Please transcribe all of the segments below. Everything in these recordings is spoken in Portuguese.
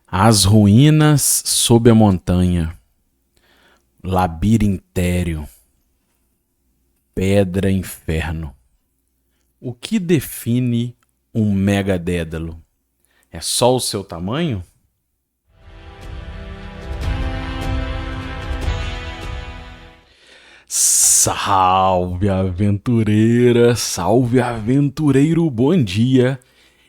As ruínas sob a montanha, labirintério, pedra inferno. O que define um megadédalo? É só o seu tamanho? Salve aventureira, salve aventureiro, bom dia.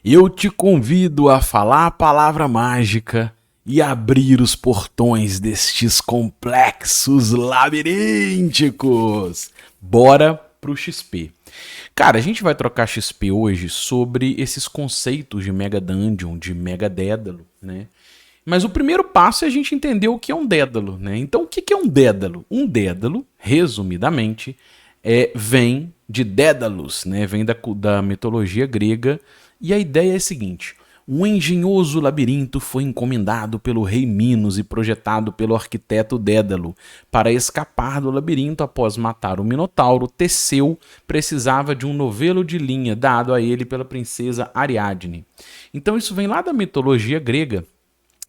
Eu te convido a falar a palavra mágica e abrir os portões destes complexos labirínticos. Bora pro XP. Cara, a gente vai trocar XP hoje sobre esses conceitos de Mega Dungeon, de Mega Dédalo, né? Mas o primeiro passo é a gente entender o que é um dédalo, né? Então, o que é um dédalo? Um dédalo, resumidamente, vem de Dédalos, né? Vem da mitologia grega. E a ideia é a seguinte: um engenhoso labirinto foi encomendado pelo rei Minos e projetado pelo arquiteto Dédalo. Para escapar do labirinto após matar o Minotauro, Teseu precisava de um novelo de linha dado a ele pela princesa Ariadne. Então isso vem lá da mitologia grega.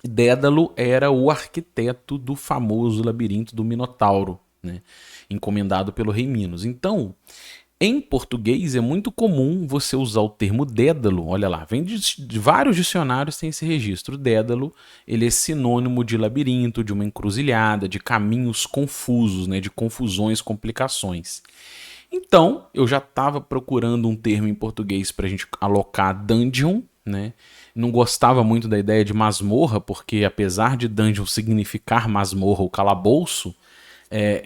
Dédalo era o arquiteto do famoso labirinto do Minotauro, né? Encomendado pelo rei Minos. Então, em português é muito comum você usar o termo dédalo. Olha lá, vem de vários dicionários tem esse registro. Dédalo, ele é sinônimo de labirinto, de uma encruzilhada, de caminhos confusos, né? De confusões, complicações. Então, eu já estava procurando um termo em português para a gente alocar dungeon, né? Não gostava muito da ideia de masmorra, porque apesar de dungeon significar masmorra ou calabouço,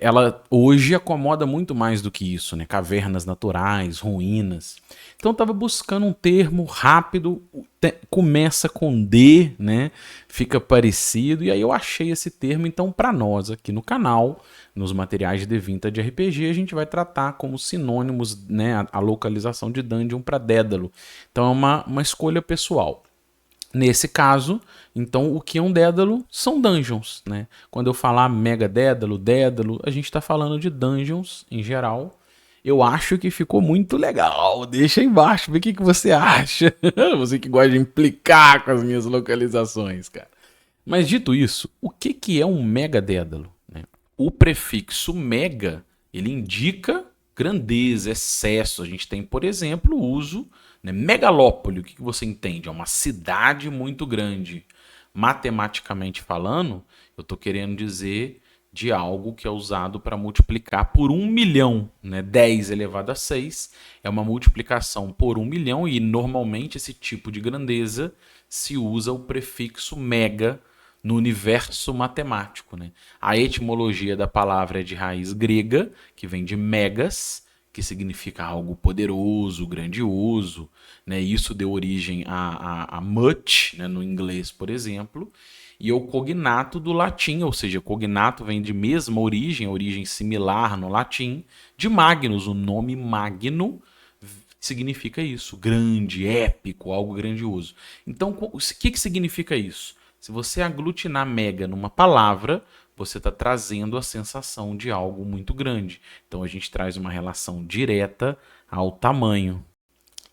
ela hoje acomoda muito mais do que isso, né? Cavernas naturais, ruínas. Então eu estava buscando um termo rápido, começa com D, né? Fica parecido, e aí eu achei esse termo. Então, para nós aqui no canal, nos materiais de D20 de RPG, a gente vai tratar como sinônimos, né, a localização de dungeon para Dédalo. Então é uma escolha pessoal. Nesse caso, então, o que é um dédalo são dungeons, né? Quando eu falar mega dédalo, dédalo, a gente está falando de dungeons em geral. Eu acho que ficou muito legal. Deixa aí embaixo, vê o que você acha. Você que gosta de implicar com as minhas localizações, cara. Mas dito isso, o que é um mega dédalo, né? O prefixo mega, ele indica grandeza, excesso. A gente tem, por exemplo, o uso, né, megalópole. O que você entende? É uma cidade muito grande. Matematicamente falando, eu estou querendo dizer de algo que é usado para multiplicar por 1 milhão. Né? 10 elevado a 6 é uma multiplicação por 1 milhão e normalmente esse tipo de grandeza se usa o prefixo mega no universo matemático. Né? A etimologia da palavra é de raiz grega, que vem de megas, que significa algo poderoso, grandioso. Né? Isso deu origem a much, né? No inglês, por exemplo. E o cognato do latim, ou seja, cognato vem de mesma origem similar no latim, de Magnus. O nome Magno significa isso, grande, épico, algo grandioso. Então, o que significa isso? Se você aglutinar mega numa palavra, você está trazendo a sensação de algo muito grande. Então a gente traz uma relação direta ao tamanho.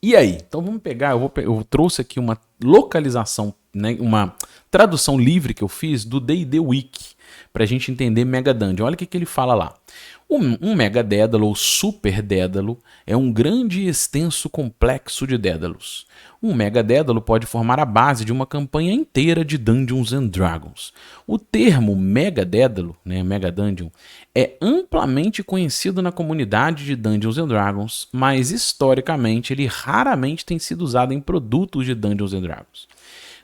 E aí? Então vamos pegar, eu trouxe aqui uma localização, né, uma tradução livre que eu fiz do D&D Wiki, para a gente entender Mega Dungeon. Olha o que ele fala lá. Um Mega Dédalo ou Super Dédalo é um grande e extenso complexo de dédalos. Um Mega Dédalo pode formar a base de uma campanha inteira de Dungeons and Dragons. O termo Mega Dédalo, né, Mega Dungeon, é amplamente conhecido na comunidade de Dungeons and Dragons, mas historicamente ele raramente tem sido usado em produtos de Dungeons and Dragons.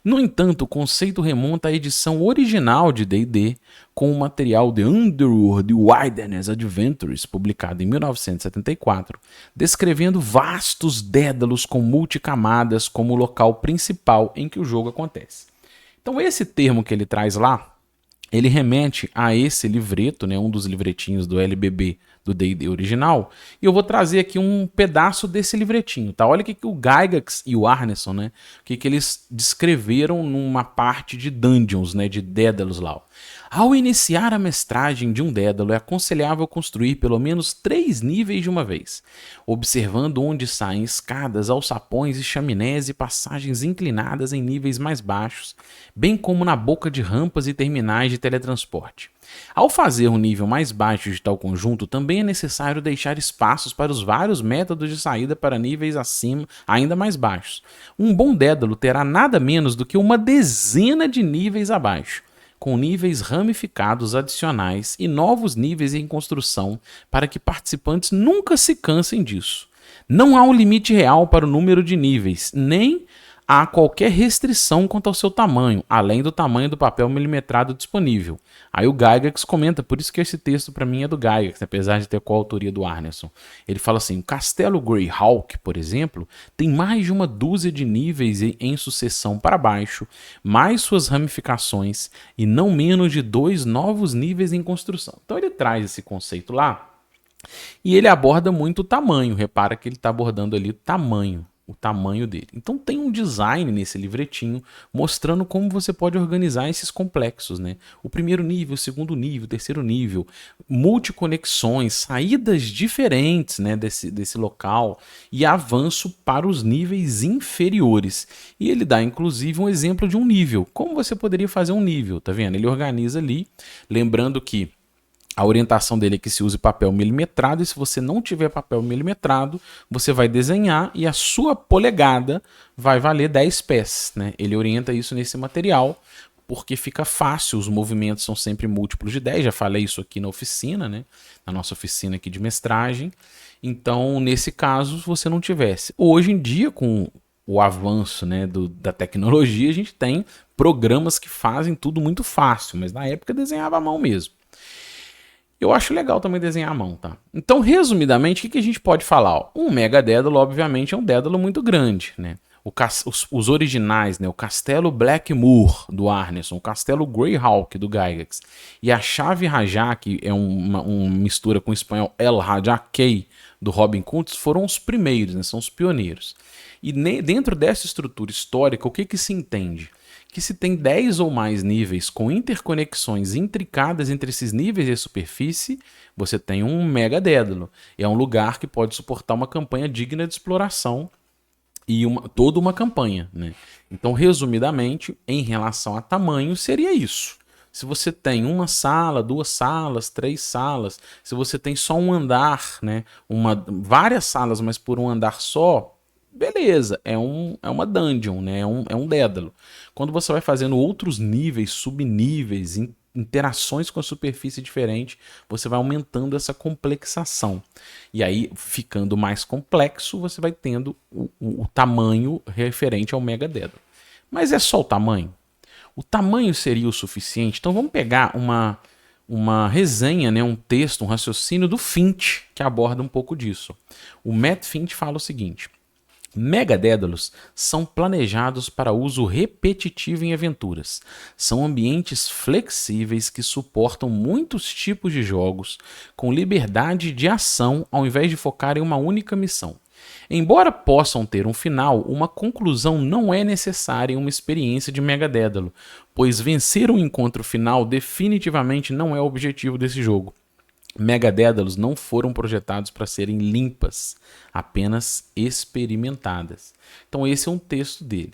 No entanto, o conceito remonta à edição original de D&D, com o material The Underworld Wilderness Adventures, publicado em 1974, descrevendo vastos dédalos com multicamadas como o local principal em que o jogo acontece. Então esse termo que ele traz lá, ele remete a esse livreto, né, um dos livretinhos do LBB do D&D original, e eu vou trazer aqui um pedaço desse livretinho, tá? Olha o que o Gygax e o Arneson, né? O que eles descreveram numa parte de Dungeons, né? De Dédalos lá. Ao iniciar a mestragem de um Dédalo, é aconselhável construir pelo menos 3 níveis de uma vez, observando onde saem escadas, alçapões e chaminés e passagens inclinadas em níveis mais baixos, bem como na boca de rampas e terminais de teletransporte. Ao fazer um nível mais baixo de tal conjunto, também é necessário deixar espaços para os vários métodos de saída para níveis acima ainda mais baixos. Um bom Dédalo terá nada menos do que uma dezena de níveis abaixo, com níveis ramificados adicionais e novos níveis em construção para que participantes nunca se cansem disso. Não há um limite real para o número de níveis, nem há qualquer restrição quanto ao seu tamanho, além do tamanho do papel milimetrado disponível. Aí o Gygax comenta, por isso que esse texto para mim é do Gygax, apesar de ter coautoria do Arneson. Ele fala assim, o Castelo Greyhawk, por exemplo, tem mais de uma dúzia de níveis em sucessão para baixo, mais suas ramificações e não menos de 2 novos níveis em construção. Então ele traz esse conceito lá e ele aborda muito o tamanho, repara que ele está abordando ali o tamanho dele. Então tem um design nesse livretinho mostrando como você pode organizar esses complexos, né? O primeiro nível, o segundo nível, o terceiro nível, multiconexões, saídas diferentes, né, desse local e avanço para os níveis inferiores. E ele dá inclusive um exemplo de um nível. Como você poderia fazer um nível, tá vendo? Ele organiza ali, lembrando que a orientação dele é que se use papel milimetrado, e se você não tiver papel milimetrado, você vai desenhar e a sua polegada vai valer 10 pés, né? Ele orienta isso nesse material, porque fica fácil, os movimentos são sempre múltiplos de 10, já falei isso aqui na oficina, né? Na nossa oficina aqui de mestragem. Então, nesse caso, se você não tivesse. Hoje em dia, com o avanço, né, da tecnologia, a gente tem programas que fazem tudo muito fácil, mas na época desenhava à mão mesmo. Eu acho legal também desenhar à mão, tá? Então, resumidamente, o que a gente pode falar? Ó? Um Mega Dédalo, obviamente, é um Dédalo muito grande, né? Os originais, né? O Castelo Blackmoor, do Arneson, o Castelo Greyhawk, do Gygax, e a Chave Rajá, que é uma mistura com o espanhol El Rajaquei, do Robin Kuntz, foram os primeiros, né? São os pioneiros. E dentro dessa estrutura histórica, o que se entende? Que se tem 10 ou mais níveis com interconexões intricadas entre esses níveis de superfície, você tem um Mega Dédalo. É um lugar que pode suportar uma campanha digna de exploração e toda uma campanha, né? Então, resumidamente, em relação a tamanho, seria isso. Se você tem uma sala, 2 salas, 3 salas, se você tem só um andar, né? Várias salas, mas por um andar só, beleza, é uma dungeon, né? É um Dédalo. Quando você vai fazendo outros níveis, subníveis, interações com a superfície diferente, você vai aumentando essa complexação. E aí, ficando mais complexo, você vai tendo o tamanho referente ao Mega Dédalo. Mas é só o tamanho? O tamanho seria o suficiente? Então vamos pegar uma resenha, né, um texto, um raciocínio do Finch, que aborda um pouco disso. O Matt Finch fala o seguinte: Megadédalos são planejados para uso repetitivo em aventuras. São ambientes flexíveis que suportam muitos tipos de jogos, com liberdade de ação ao invés de focar em uma única missão. Embora possam ter um final, uma conclusão não é necessária em uma experiência de Megadédalo, pois vencer um encontro final definitivamente não é o objetivo desse jogo. Megadédalos não foram projetados para serem limpas, apenas experimentadas. Então esse é um texto dele.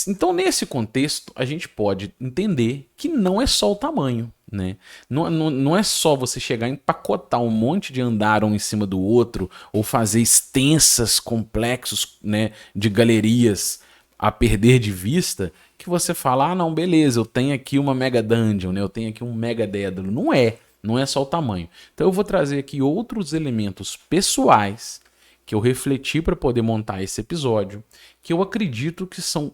Então nesse contexto a gente pode entender que não é só o tamanho, né? Não é só você chegar e empacotar um monte de andar um em cima do outro ou fazer extensas, complexos, né, de galerias a perder de vista, que você fala, ah não, beleza, eu tenho aqui uma Mega Dungeon, né? Eu tenho aqui um Mega Dédalo. Não é só o tamanho. Então eu vou trazer aqui outros elementos pessoais que eu refleti para poder montar esse episódio, que eu acredito que são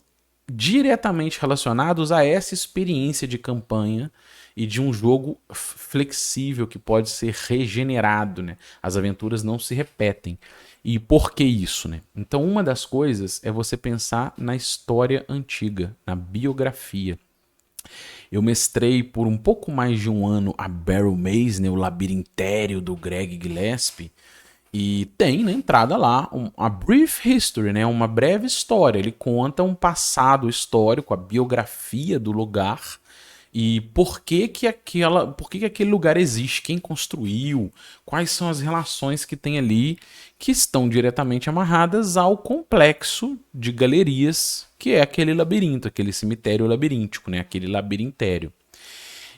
diretamente relacionados a essa experiência de campanha e de um jogo flexível que pode ser regenerado, né? As aventuras não se repetem. E por que isso, né? Então uma das coisas é você pensar na história antiga, na biografia. Eu mestrei por um pouco mais de um ano a Barrow Maze, né, o labirintério do Greg Gillespie, e tem na entrada lá a brief history, né, uma breve história. Ele conta um passado histórico, a biografia do lugar e por que aquele lugar existe, quem construiu, quais são as relações que tem ali que estão diretamente amarradas ao complexo de galerias que é aquele labirinto, aquele cemitério labiríntico, né, aquele labirintério.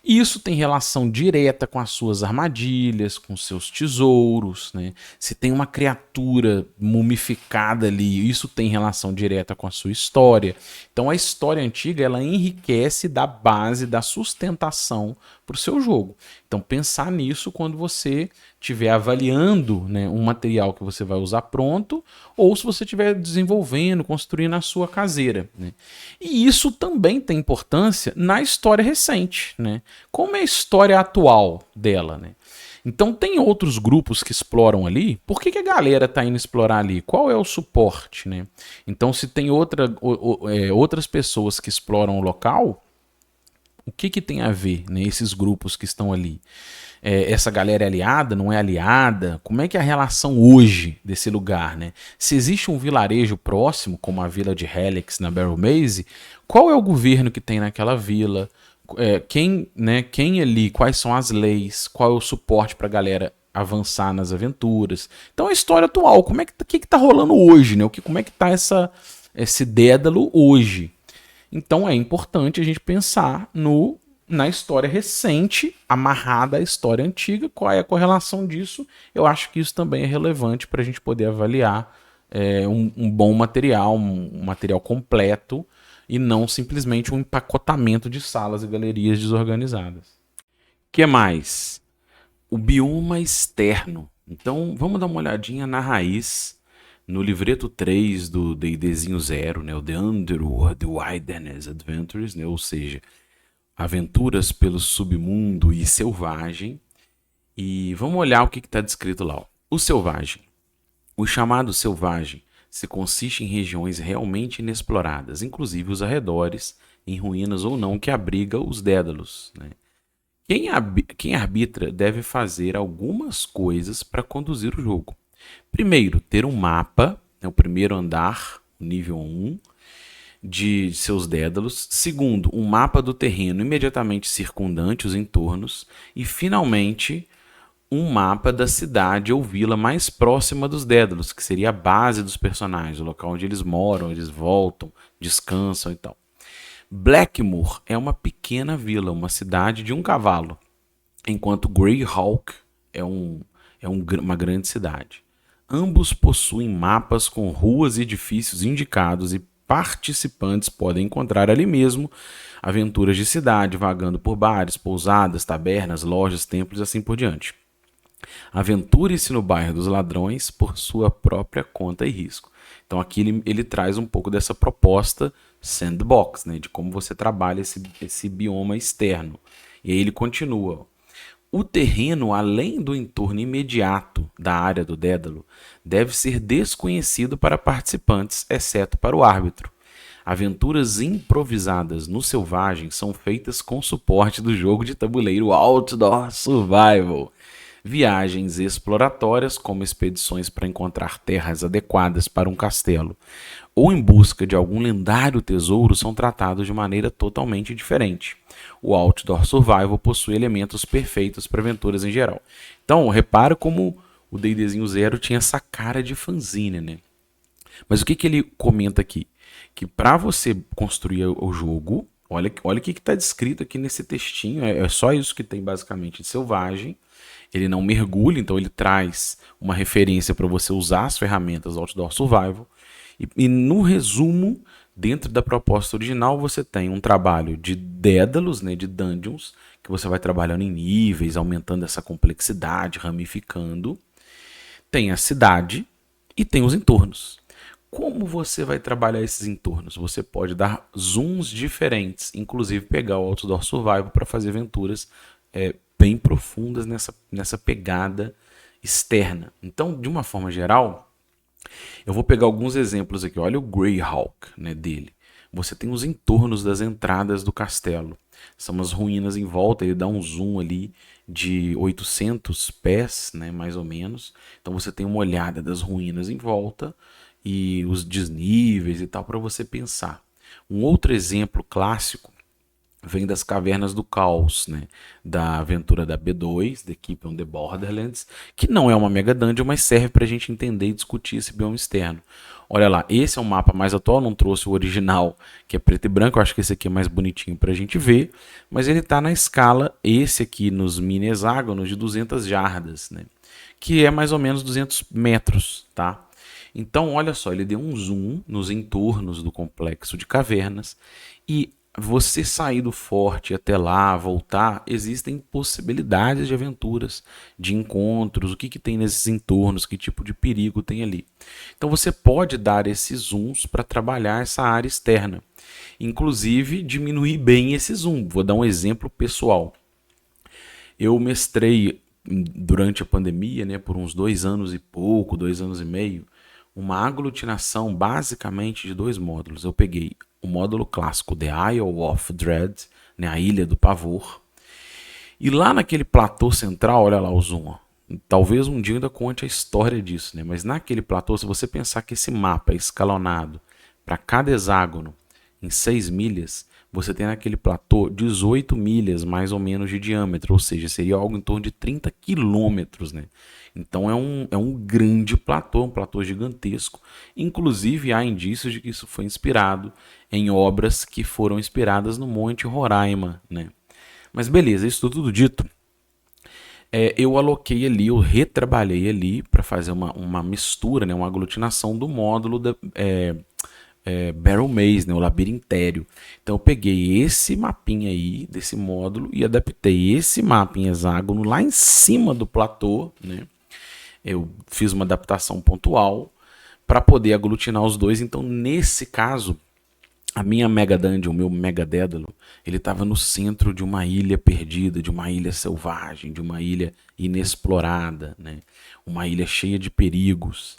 E isso tem relação direta com as suas armadilhas, com seus tesouros, né? Se tem uma criatura mumificada ali, isso tem relação direta com a sua história. Então a história antiga, ela enriquece da base, da sustentação para o seu jogo. Então pensar nisso quando você estiver avaliando, né, um material que você vai usar pronto, ou se você estiver desenvolvendo, construindo a sua caseira, né? E isso também tem importância na história recente, né? Como é a história atual dela, né? Então tem outros grupos que exploram ali. Por que a galera está indo explorar ali? Qual é o suporte, né? Então se tem outras pessoas que exploram o local, o que tem a ver, né, esses grupos que estão ali? Essa galera é aliada, não é aliada? Como é que é a relação hoje desse lugar, né? Se existe um vilarejo próximo, como a vila de Helix na Barrow Maze, qual é o governo que tem naquela vila? Quem ali, quais são as leis, qual é o suporte para a galera avançar nas aventuras? Então a história atual, como é que tá rolando hoje, né? Como é que tá esse Dédalo hoje? Então é importante a gente pensar na história recente, amarrada à história antiga, qual é a correlação disso. Eu acho que isso também é relevante para a gente poder avaliar um bom material, um material completo, e não simplesmente um empacotamento de salas e galerias desorganizadas. O que mais? O bioma externo. Então vamos dar uma olhadinha na raiz, no livreto 3 do D&Dzinho Zero, né, o The Underworld Wilderness Adventures, né, ou seja, aventuras pelo submundo e selvagem. E vamos olhar o que está descrito lá. O selvagem. O chamado selvagem se consiste em regiões realmente inexploradas, inclusive os arredores, em ruínas ou não, que abriga os Dédalos, né? Quem arbitra deve fazer algumas coisas para conduzir o jogo. Primeiro, ter um mapa, né, o primeiro andar, o nível 1, de seus Dédalos. Segundo, um mapa do terreno imediatamente circundante os entornos. E, finalmente, um mapa da cidade ou vila mais próxima dos Dédalos, que seria a base dos personagens, o local onde eles moram, eles voltam, descansam e tal. Blackmoor é uma pequena vila, uma cidade de um cavalo, enquanto Greyhawk uma grande cidade. Ambos possuem mapas com ruas e edifícios indicados e participantes podem encontrar ali mesmo aventuras de cidade, vagando por bares, pousadas, tabernas, lojas, templos e assim por diante. Aventure-se no bairro dos ladrões por sua própria conta e risco. Então aqui ele traz um pouco dessa proposta sandbox, né, de como você trabalha esse bioma externo. E aí ele continua. O terreno, além do entorno imediato da área do Dédalo, deve ser desconhecido para participantes, exceto para o árbitro. Aventuras improvisadas no selvagem são feitas com suporte do jogo de tabuleiro Outdoor Survival. Viagens exploratórias, como expedições para encontrar terras adequadas para um castelo, ou em busca de algum lendário tesouro, são tratados de maneira totalmente diferente. O Outdoor Survival possui elementos perfeitos para aventuras em geral. Então, repara como o D&Dzinho Zero tinha essa cara de fanzine, né? Mas o que ele comenta aqui? Que para você construir o jogo, olha o que está descrito aqui nesse textinho, é só isso que tem basicamente de selvagem. Ele não mergulha, então ele traz uma referência para você usar as ferramentas do Outdoor Survival. E no resumo, dentro da proposta original, você tem um trabalho de Dédalos, né, de dungeons, que você vai trabalhando em níveis, aumentando essa complexidade, ramificando. Tem a cidade e tem os entornos. Como você vai trabalhar esses entornos? Você pode dar zooms diferentes, inclusive pegar o Outdoor Survival para fazer aventuras bem profundas nessa pegada externa. Então, de uma forma geral, eu vou pegar alguns exemplos aqui. Olha o Greyhawk, né, dele. você tem os entornos das entradas do castelo. São as ruínas em volta, ele dá um zoom ali de 800 pés, né, mais ou menos. Então você tem uma olhada das ruínas em volta e os desníveis e tal para você pensar. Um outro exemplo clássico vem das Cavernas do Caos, né? Da aventura da B2, The Keep on the Borderlands, que não é uma Mega Dungeon, mas serve para a gente entender e discutir esse bioma externo. Olha lá, esse é um mapa mais atual, não trouxe o original, que é preto e branco, eu acho que esse aqui é mais bonitinho para a gente ver, mas ele está na escala, esse aqui nos mini hexágonos, de 200 jardas, né? Que é mais ou menos 200 metros, tá? Então, olha só, ele deu um zoom nos entornos do complexo de cavernas e você sair do forte até lá, voltar, existem possibilidades de aventuras, de encontros, o que tem nesses entornos, que tipo de perigo tem ali. Então você pode dar esses zooms para trabalhar essa área externa. Inclusive diminuir bem esse zoom. Vou dar um exemplo pessoal. Eu mestrei durante a pandemia, né, por uns 2 anos e pouco, 2 anos e meio, uma aglutinação basicamente de 2 módulos. Eu peguei o módulo clássico The Isle of Dread, né, a Ilha do Pavor, e lá naquele platô central, olha lá o zoom, ó. Talvez um dia eu ainda conte a história disso, né? Mas naquele platô, se você pensar que esse mapa é escalonado para cada hexágono em 6 milhas, você tem naquele platô 18 milhas mais ou menos de diâmetro, ou seja, seria algo em torno de 30 quilômetros, né? Então é um grande platô, um platô gigantesco. Inclusive há indícios de que isso foi inspirado em obras que foram inspiradas no Monte Roraima, né? Mas beleza, isso tudo dito, eu aloquei ali, eu retrabalhei ali para fazer uma mistura, né, uma aglutinação do módulo da Barrel Maze, né, o labirintério. Então eu peguei esse mapinha aí desse módulo e adaptei esse mapa em hexágono lá em cima do platô, né? Eu fiz uma adaptação pontual para poder aglutinar os dois. Então nesse caso a minha Mega Dungeon, o meu Mega Dédalo, ele estava no centro de uma ilha perdida, de uma ilha selvagem, de uma ilha inexplorada, né? Uma ilha cheia de perigos.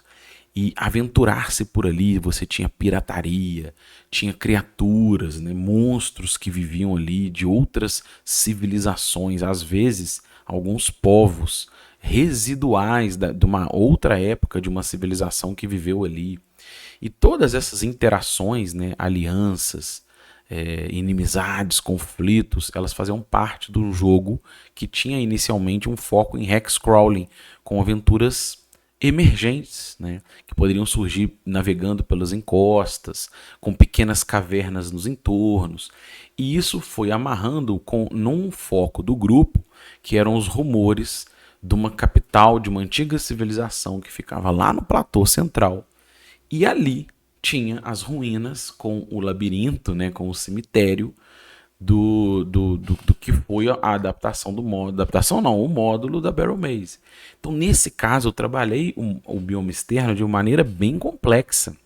E aventurar-se por ali, você tinha pirataria, tinha criaturas, né? Monstros que viviam ali de outras civilizações, às vezes alguns povos residuais de uma outra época, de uma civilização que viveu ali. E todas essas interações, né, alianças, inimizades, conflitos, elas faziam parte do jogo que tinha inicialmente um foco em hexcrawling, com aventuras emergentes, né, que poderiam surgir navegando pelas encostas, com pequenas cavernas nos entornos. E isso foi amarrando num foco do grupo, que eram os rumores de uma capital, de uma antiga civilização que ficava lá no platô central. E ali tinha as ruínas com o labirinto, né, com o cemitério do que foi a adaptação do módulo. Adaptação não, o módulo da Barrel Maze. Então, nesse caso, eu trabalhei o bioma externo de uma maneira bem complexa.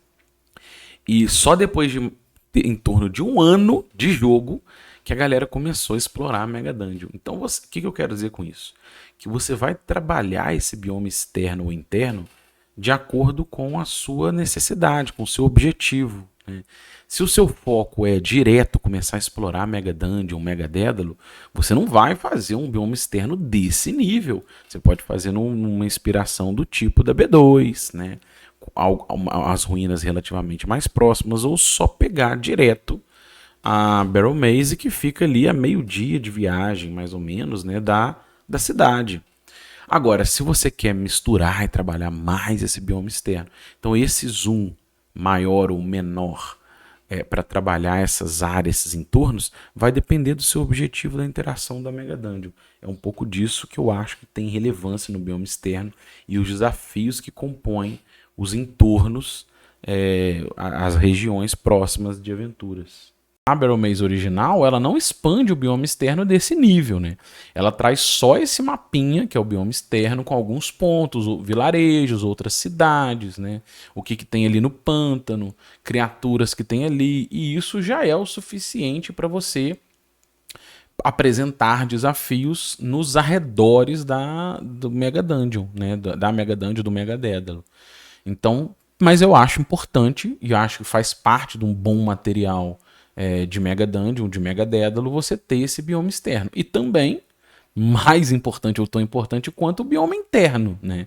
E só depois de em torno de 1 ano de jogo que a galera começou a explorar a Mega Dungeon. Então, o que eu quero dizer com isso? Que você vai trabalhar esse bioma externo ou interno de acordo com a sua necessidade, com o seu objetivo, né? Se o seu foco é direto começar a explorar Mega Dungeon, Mega Dédalo, você não vai fazer um bioma externo desse nível. Você pode fazer numa inspiração do tipo da B2, né? As ruínas relativamente mais próximas, ou só pegar direto a Barrel Maze, que fica ali a meio-dia de viagem, mais ou menos, né, da cidade. Agora, se você quer misturar e trabalhar mais esse bioma externo, então esse zoom maior ou menor para trabalhar essas áreas, esses entornos, vai depender do seu objetivo da interação da Mega Dungeon. É um pouco disso que eu acho que tem relevância no bioma externo e os desafios que compõem os entornos, as regiões próximas de aventuras. A Barrel Maze original, ela não expande o bioma externo desse nível, né? Ela traz só esse mapinha, que é o bioma externo, com alguns pontos, vilarejos, outras cidades, né? O que tem ali no pântano, criaturas que tem ali, e isso já é o suficiente para você apresentar desafios nos arredores do Mega Dungeon, né? Da Mega Dungeon, do Mega Dédalo. Então, mas eu acho importante, e acho que faz parte de um bom material de Mega Dungeon, de Mega Dédalo, você ter esse bioma externo. E também, mais importante ou tão importante quanto o bioma interno, né?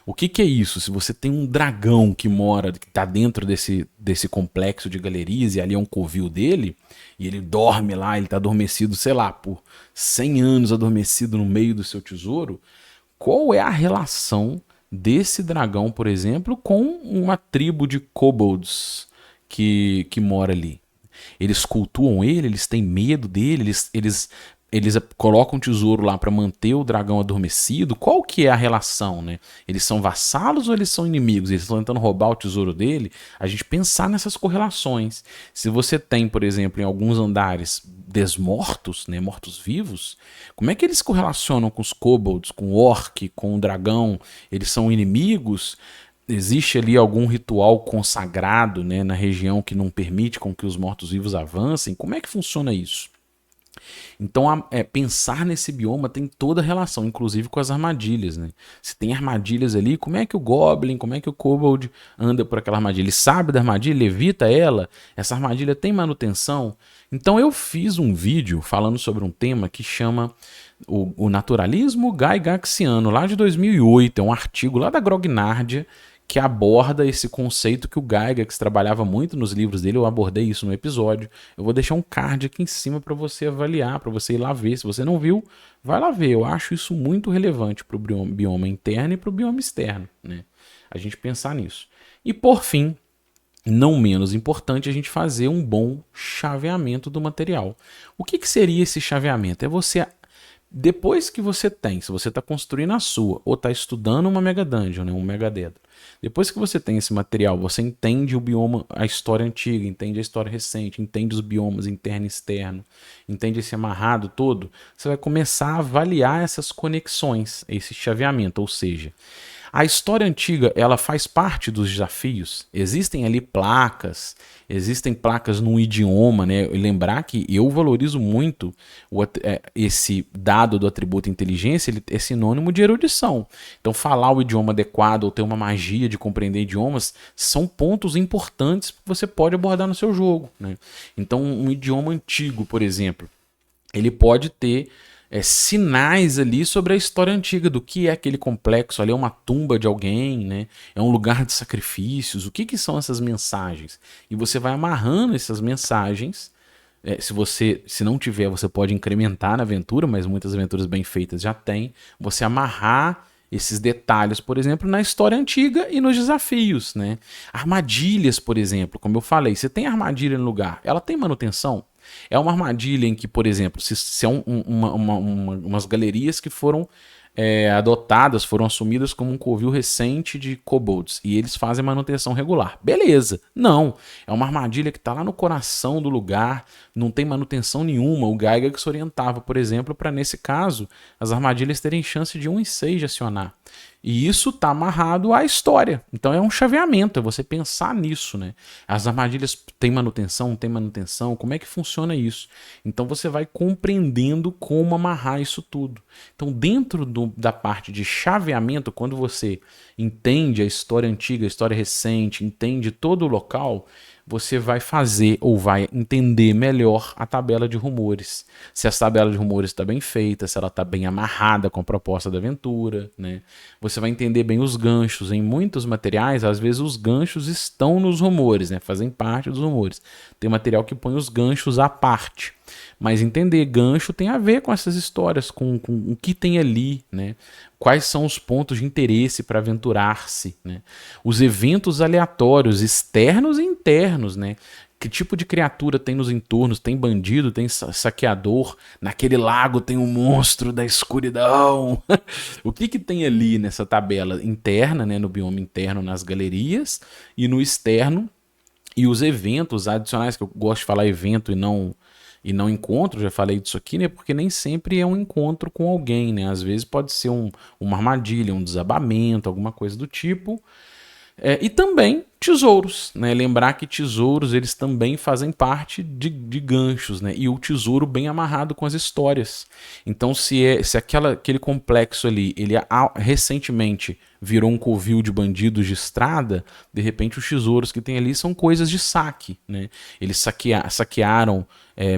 O que é isso? Se você tem um dragão que mora, que está dentro desse complexo de galerias e ali é um covil dele, e ele dorme lá, ele está adormecido, sei lá, por 100 anos adormecido no meio do seu tesouro, qual é a relação desse dragão, por exemplo, com uma tribo de kobolds que mora ali? Eles cultuam ele, eles têm medo dele, eles colocam um tesouro lá para manter o dragão adormecido. Qual que é a relação, né? Eles são vassalos ou eles são inimigos? Eles estão tentando roubar o tesouro dele? A gente pensar nessas correlações. Se você tem, por exemplo, em alguns andares desmortos, né, mortos-vivos, como é que eles correlacionam com os kobolds, com o orc, com o dragão? Eles são inimigos? Existe ali algum ritual consagrado, né, na região que não permite com que os mortos-vivos avancem? Como é que funciona isso? Então, pensar nesse bioma tem toda a relação, inclusive com as armadilhas, né? Se tem armadilhas ali, como é que o Goblin, como é que o Kobold anda por aquela armadilha? Ele sabe da armadilha, ele evita ela? Essa armadilha tem manutenção? Então, eu fiz um vídeo falando sobre um tema que chama o Naturalismo Gygaxiano, lá de 2008. É um artigo lá da Grognardia, que aborda esse conceito que o Gygax trabalhava muito nos livros dele. Eu abordei isso no episódio. Eu vou deixar um card aqui em cima para você avaliar, para você ir lá ver. Se você não viu, vai lá ver. Eu acho isso muito relevante para o bioma interno e para o bioma externo, né? A gente pensar nisso. E por fim, não menos importante, a gente fazer um bom chaveamento do material. O que seria esse chaveamento? É você... Depois que você tem, se você está construindo a sua, ou está estudando uma Mega Dungeon, né, um Mega Dédalo, depois que você tem esse material, você entende o bioma, a história antiga, entende a história recente, entende os biomas interno e externo, entende esse amarrado todo, você vai começar a avaliar essas conexões, esse chaveamento, ou seja, a história antiga, ela faz parte dos desafios. Existem ali placas, existem placas no idioma, né? E lembrar que eu valorizo muito esse dado do atributo inteligência, ele é sinônimo de erudição. Então, falar o idioma adequado ou ter uma magia de compreender idiomas são pontos importantes que você pode abordar no seu jogo, né? Então, um idioma antigo, por exemplo, ele pode ter sinais ali sobre a história antiga do que é aquele complexo. Ali é uma tumba de alguém, né? É um lugar de sacrifícios. O que são essas mensagens? E você vai amarrando essas mensagens. Se não tiver, você pode incrementar na aventura, mas muitas aventuras bem feitas já tem. Você amarrar esses detalhes, por exemplo, na história antiga e nos desafios, né? Armadilhas, por exemplo, como eu falei, você tem armadilha no lugar, ela tem manutenção? É uma armadilha em que, por exemplo, se é umas galerias que foram adotadas, foram assumidas como um covil recente de kobolds e eles fazem manutenção regular. Beleza. Não. É uma armadilha que está lá no coração do lugar, não tem manutenção nenhuma. O Gygax orientava, por exemplo, para nesse caso, as armadilhas terem chance de 1 em 6 de acionar. E isso está amarrado à história. Então é um chaveamento, é você pensar nisso, né? As armadilhas têm manutenção, não tem manutenção, como é que funciona isso? Então você vai compreendendo como amarrar isso tudo. Então dentro da parte de chaveamento, quando você entende a história antiga, a história recente, entende todo o local, você vai fazer ou vai entender melhor a tabela de rumores. Se a tabela de rumores está bem feita, se ela está bem amarrada com a proposta da aventura, né? Você vai entender bem os ganchos. Em muitos materiais, às vezes os ganchos estão nos rumores, né? Fazem parte dos rumores. Tem material que põe os ganchos à parte. Mas entender gancho tem a ver com essas histórias, com o que tem ali, né? Quais são os pontos de interesse para aventurar-se, né? Os eventos aleatórios, externos e internos, né? Que tipo de criatura tem nos entornos? Tem bandido, tem saqueador, naquele lago tem um monstro da escuridão. O que tem ali nessa tabela interna, né? No bioma interno, nas galerias, e no externo, e os eventos adicionais, que eu gosto de falar evento e não encontro, já falei disso aqui, né? Porque nem sempre é um encontro com alguém, né? Às vezes pode ser uma armadilha, um desabamento, alguma coisa do tipo. E também tesouros, né? Lembrar que tesouros eles também fazem parte de ganchos, né? E o tesouro bem amarrado com as histórias. Então, se aquele complexo ali, ele recentemente virou um covil de bandidos de estrada, de repente os tesouros que tem ali são coisas de saque, né? Eles saquearam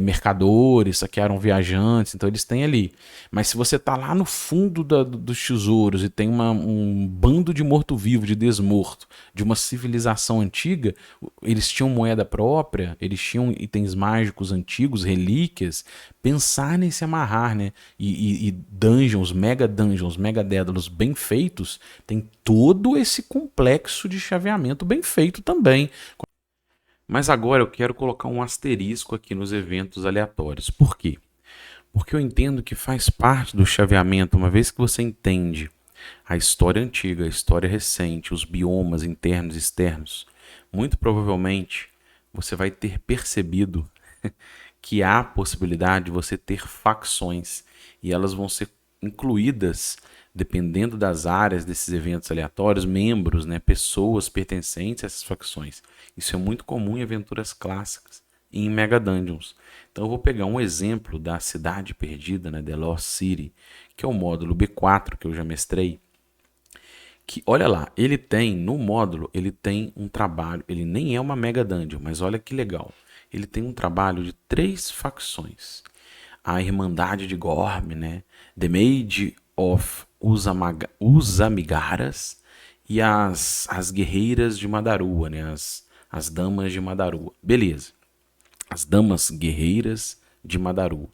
mercadores, saquearam viajantes, então eles têm ali. Mas se você tá lá no fundo dos tesouros e tem um bando de morto-vivo, de desmorto, de uma civilização antiga, eles tinham moeda própria, eles tinham itens mágicos antigos, relíquias, pensar nesse amarrar, né? E dungeons, mega dédalos bem feitos, tem todo esse complexo de chaveamento bem feito também. Mas agora eu quero colocar um asterisco aqui nos eventos aleatórios. Por quê? Porque eu entendo que faz parte do chaveamento, uma vez que você entende a história antiga, a história recente, os biomas internos e externos, muito provavelmente você vai ter percebido que há a possibilidade de você ter facções e elas vão ser incluídas, dependendo das áreas desses eventos aleatórios, membros, né, pessoas pertencentes a essas facções. Isso é muito comum em aventuras clássicas e em Mega Dungeons. Então eu vou pegar um exemplo da Cidade Perdida, né, The Lost City, que é o módulo B4 que eu já mestrei. Que, olha lá, no módulo, ele tem um trabalho, ele nem é uma Mega Dungeon, mas olha que legal. Ele tem um trabalho de 3 facções. A Irmandade de Gorm, né, The Maid of Usamigaras e as Guerreiras de Madarua, né, as Damas de Madarua. Beleza. As Damas Guerreiras de Madarua.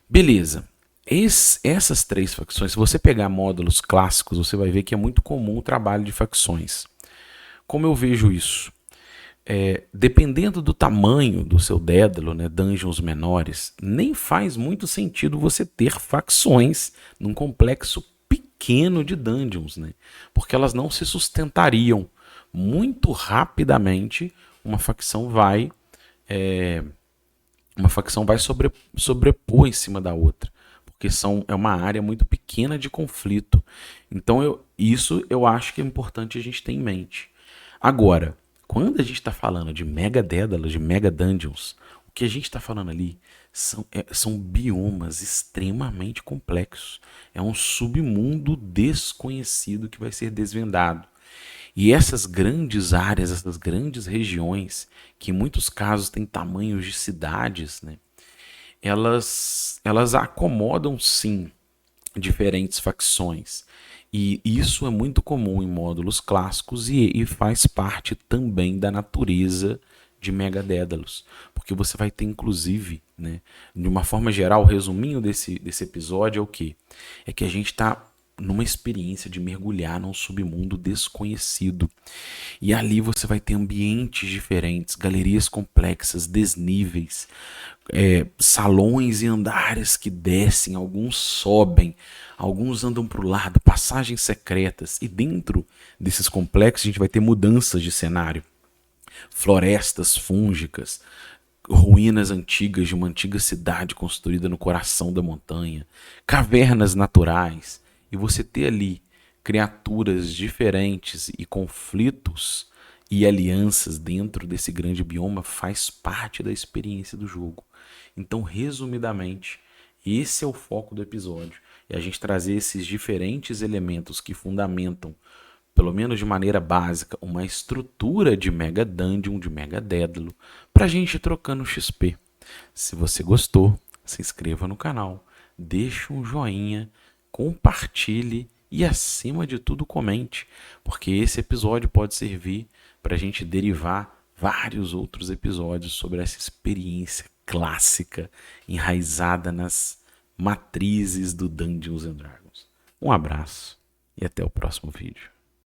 Beleza. Essas 3 facções, se você pegar módulos clássicos, você vai ver que é muito comum o trabalho de facções. Como eu vejo isso? Dependendo do tamanho do seu Dédalo, né, dungeons menores, nem faz muito sentido você ter facções num complexo pequeno de dungeons, né, porque elas não se sustentariam. Muito rapidamente uma facção vai sobrepor em cima da outra, porque é uma área muito pequena de conflito. Então isso eu acho que é importante a gente ter em mente. Agora, quando a gente está falando de mega dédalos, de mega dungeons, o que a gente está falando ali são biomas extremamente complexos. É um submundo desconhecido que vai ser desvendado. E essas grandes áreas, essas grandes regiões, que em muitos casos têm tamanhos de cidades, né, elas acomodam sim diferentes facções. E isso é muito comum em módulos clássicos e faz parte também da natureza de Mega Dédalos. Porque você vai ter, inclusive, né, de uma forma geral, o resuminho desse episódio é o quê? É que a gente está numa experiência de mergulhar num submundo desconhecido. E ali você vai ter ambientes diferentes, galerias complexas, desníveis, salões e andares que descem, alguns sobem, alguns andam para o lado, passagens secretas. E dentro desses complexos a gente vai ter mudanças de cenário. Florestas fúngicas, ruínas antigas de uma antiga cidade construída no coração da montanha, cavernas naturais. E você ter ali criaturas diferentes e conflitos e alianças dentro desse grande bioma faz parte da experiência do jogo. Então, resumidamente, esse é o foco do episódio. É a gente trazer esses diferentes elementos que fundamentam, pelo menos de maneira básica, uma estrutura de Mega Dungeon, de Mega Dédalo, para a gente ir trocando XP. Se você gostou, se inscreva no canal, deixe um joinha, compartilhe e, acima de tudo, comente, porque esse episódio pode servir para a gente derivar vários outros episódios sobre essa experiência clássica enraizada nas matrizes do Dungeons and Dragons. Um abraço e até o próximo vídeo.